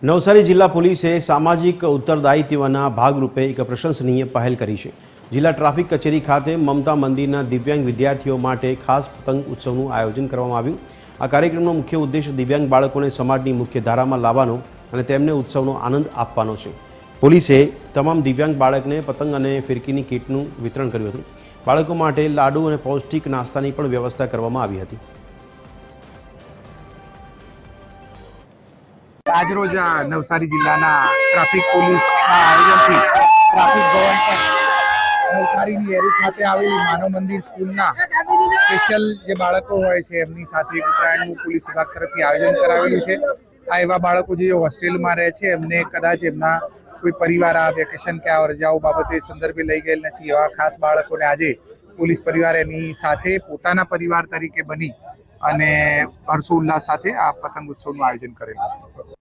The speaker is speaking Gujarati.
નવસારી જિલ્લા પોલીસે સામાજિક ઉત્તરદાયિત્વના ભાગરૂપે એક પ્રશંસનીય પહેલ કરી છે। જિલ્લા ટ્રાફિક કચેરી ખાતે મમતા મંદિરના દિવ્યાંગ વિદ્યાર્થીઓ માટે ખાસ પતંગ ઉત્સવનું આયોજન કરવામાં આવ્યું। આ કાર્યક્રમનો મુખ્ય ઉદ્દેશ દિવ્યાંગ બાળકોને સમાજની મુખ્ય ધારામાં લાવવાનો અને તેમને ઉત્સવનો આનંદ આપવાનો છે। પોલીસે તમામ દિવ્યાંગ બાળકને પતંગ અને ફિરકીની કીટનું વિતરણ કર્યું હતું। બાળકો માટે લાડુ અને પૌષ્ટિક નાસ્તાની પણ વ્યવસ્થા કરવામાં આવી હતી। આજરોજ નવસારી જિલ્લાના ટ્રાફિક પોલીસના આયોજનથી ટ્રાફિક ભવન પર નવસારીની એરુ ખાતે આવેલી માનવ મંદિર સ્કૂલના સ્પેશિયલ જે બાળકો હોય છે એમની સાથે ઉત્તરાયણનું પોલીસ વિભાગ તરફથી આયોજન કરાવેલું છે। આ એવા બાળકો જે હોસ્ટેલમાં રહે છે એમને કદાચ એમના કોઈ પરિવાર આ વેકેશન કે આ રજાઓ બાબતે સંદર્ભે લઈ ગયેલ નથી, એવા ખાસ બાળકોને આજે પોલીસ પરિવાર એની સાથે પોતાના પરિવાર તરીકે બની અને હર્ષોલ્લાસ સાથે આ પતંગ ઉત્સવનું આયોજન કરેલું।